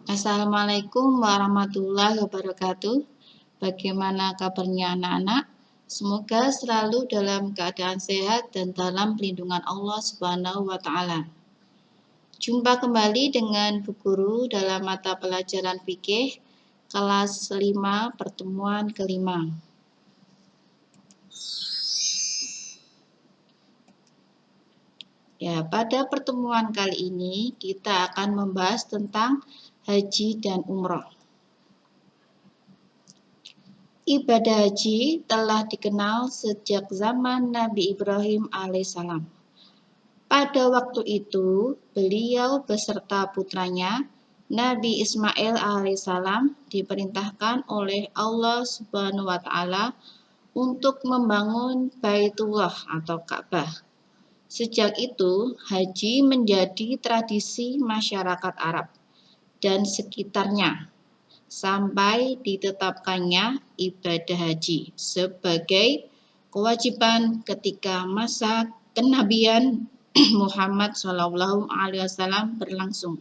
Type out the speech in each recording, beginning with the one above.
Assalamualaikum warahmatullahi wabarakatuh. Bagaimana kabarnya anak-anak? Semoga selalu dalam keadaan sehat dan dalam perlindungan Allah Subhanahu wa taala. Jumpa kembali dengan Bu Guru dalam mata pelajaran fikih kelas 5 pertemuan kelima. Ya, pada pertemuan kali ini kita akan membahas tentang haji dan umroh. Ibadah haji telah dikenal sejak zaman Nabi Ibrahim alaihissalam. Pada waktu itu, beliau beserta putranya, Nabi Ismail alaihissalam, diperintahkan oleh Allah Subhanahu wa taala untuk membangun Baitullah atau Ka'bah. Sejak itu, haji menjadi tradisi masyarakat Arab dan sekitarnya sampai ditetapkannya ibadah haji sebagai kewajiban ketika masa kenabian Muhammad SAW berlangsung.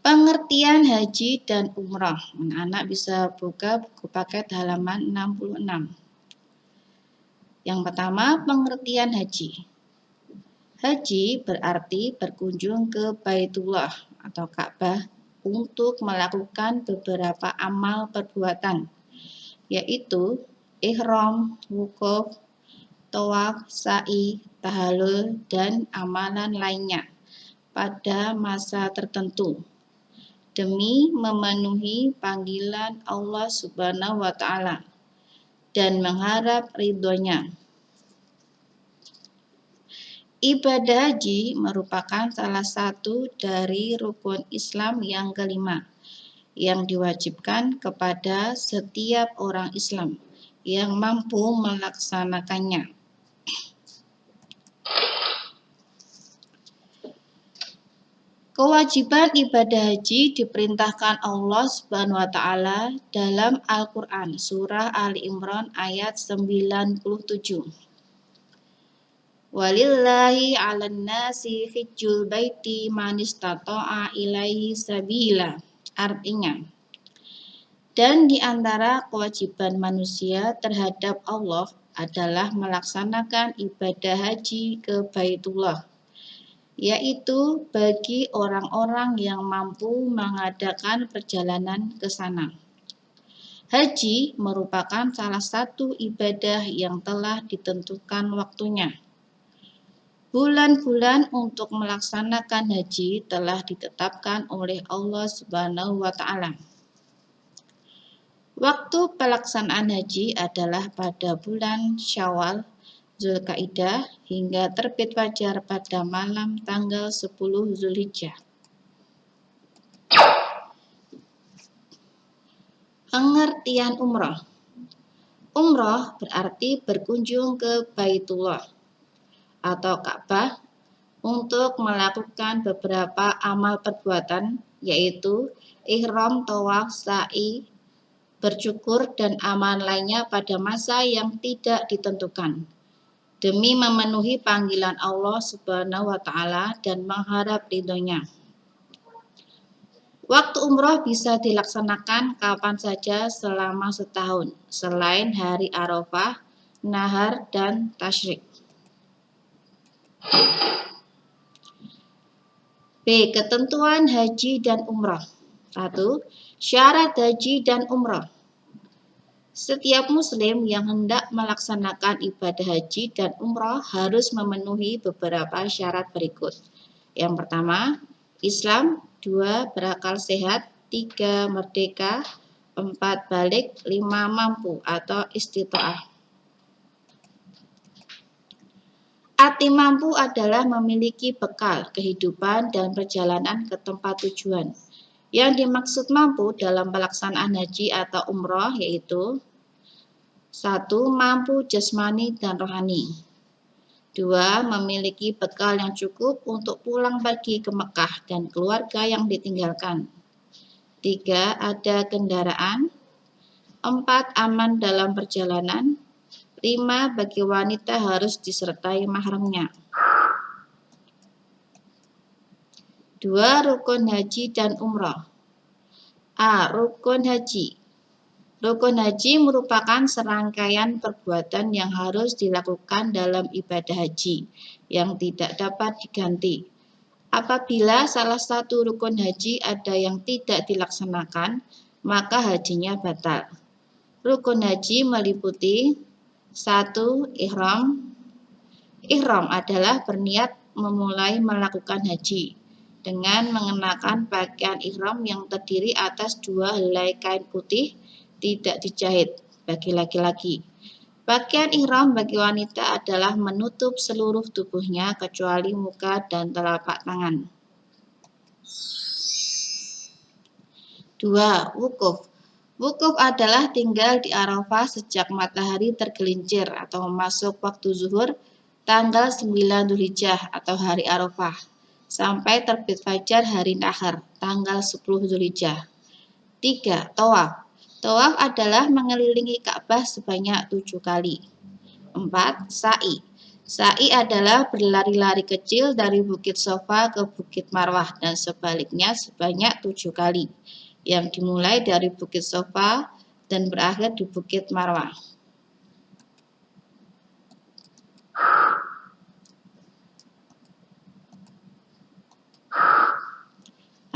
Pengertian haji dan umrah. Anak-anak bisa buka buku paket halaman 66. Yang pertama, pengertian haji. Haji berarti berkunjung ke Baitullah atau Ka'bah untuk melakukan beberapa amal perbuatan, yaitu ihram, wukuf, tawaf, sa'i, tahallul, dan amalan lainnya pada masa tertentu demi memenuhi panggilan Allah Subhanahu wa taala dan mengharap ridhonya. Ibadah haji merupakan salah satu dari rukun Islam yang kelima yang diwajibkan kepada setiap orang Islam yang mampu melaksanakannya. Kewajiban ibadah haji diperintahkan Allah Subhanahu wa taala dalam Al-Qur'an surah Ali Imran ayat 97. Walillahi 'alan nasi hijjul baiti man istata'a ilaihi sabila. Artinya, dan di antara kewajiban manusia terhadap Allah adalah melaksanakan ibadah haji ke Baitullah, yaitu bagi orang-orang yang mampu mengadakan perjalanan ke sana. Haji merupakan salah satu ibadah yang telah ditentukan waktunya. Bulan-bulan untuk melaksanakan haji telah ditetapkan oleh Allah Subhanahu wa taala. Waktu pelaksanaan haji adalah pada bulan Syawal, Zulkaidah hingga terbit fajar pada malam tanggal 10 Zulhijjah. Pengertian umrah. Umrah berarti berkunjung ke Baitullah atau Ka'bah untuk melakukan beberapa amal perbuatan, yaitu ihram, tawaf, sa'i, bercukur, dan amal lainnya pada masa yang tidak ditentukan, demi memenuhi panggilan Allah Subhanahu wa taala dan mengharap ridhonya. Waktu umroh bisa dilaksanakan kapan saja selama setahun, selain hari Arafah, Nahar, dan Tasyrik. B. Ketentuan haji dan umrah. 1. Syarat haji dan umrah. Setiap muslim yang hendak melaksanakan ibadah haji dan umrah harus memenuhi beberapa syarat berikut. Yang pertama, Islam. 2. Berakal sehat. 3. Merdeka. 4. Balik. 5. Mampu atau istita'ah. Arti mampu adalah memiliki bekal kehidupan dan perjalanan ke tempat tujuan. Yang dimaksud mampu dalam pelaksanaan haji atau umroh yaitu 1. Mampu jasmani dan rohani. 2. Memiliki bekal yang cukup untuk pulang pergi ke Mekah dan keluarga yang ditinggalkan. 3. Ada kendaraan. 4. Aman dalam perjalanan. 5. Bagi wanita harus disertai mahramnya. 2. Rukun haji dan umroh. A. Rukun haji. Rukun haji merupakan serangkaian perbuatan yang harus dilakukan dalam ibadah haji yang tidak dapat diganti. Apabila salah satu rukun haji ada yang tidak dilaksanakan, maka hajinya batal. Rukun haji meliputi 1. Ihram. Ihram adalah berniat memulai melakukan haji dengan mengenakan pakaian ihram yang terdiri atas 2 helai kain putih tidak dijahit bagi laki-laki. Pakaian ihram bagi wanita adalah menutup seluruh tubuhnya kecuali muka dan telapak tangan. 2. Wukuf. Wukuf adalah tinggal di Arafah sejak matahari tergelincir atau masuk waktu zuhur tanggal 9 Dzulhijjah atau hari Arafah sampai terbit fajar hari Nahar tanggal 10 Dzulhijjah. 3. Tawaf. Tawaf adalah mengelilingi Ka'bah sebanyak 7 kali. 4. Sa'i. Sa'i adalah berlari-lari kecil dari Bukit Sofa ke Bukit Marwah dan sebaliknya sebanyak 7 kali, yang dimulai dari Bukit Sofa dan berakhir di Bukit Marwah.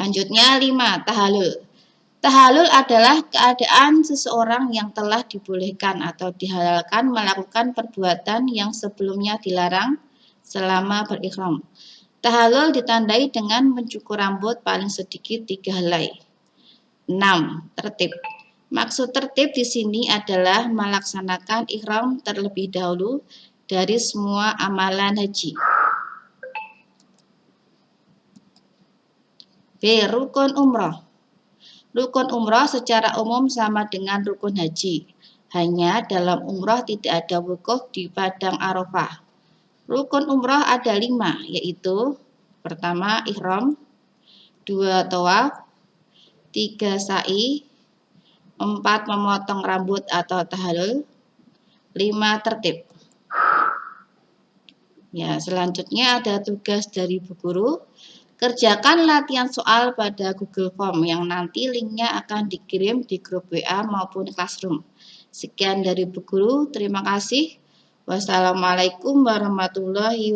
Selanjutnya 5. Tahallul. Tahallul adalah keadaan seseorang yang telah dibolehkan atau dihalalkan melakukan perbuatan yang sebelumnya dilarang selama berihram. Tahallul ditandai dengan mencukur rambut paling sedikit 3 helai. 6. Tertib. Maksud tertib di sini adalah melaksanakan ihram terlebih dahulu dari semua amalan haji. B. Rukun umroh. Rukun umroh secara umum sama dengan rukun haji. Hanya dalam umroh tidak ada wukuf di padang Arafah. Rukun umroh ada 5, yaitu pertama ihram, 2 tawaf, 3 sa'i, 4 memotong rambut atau tahallul, 5 tertib. Ya, selanjutnya ada tugas dari Bu Guru. Kerjakan latihan soal pada Google Form yang nanti linknya akan dikirim di grup WA maupun Classroom. Sekian dari Bu Guru, terima kasih. Wassalamualaikum warahmatullahi wabarakatuh.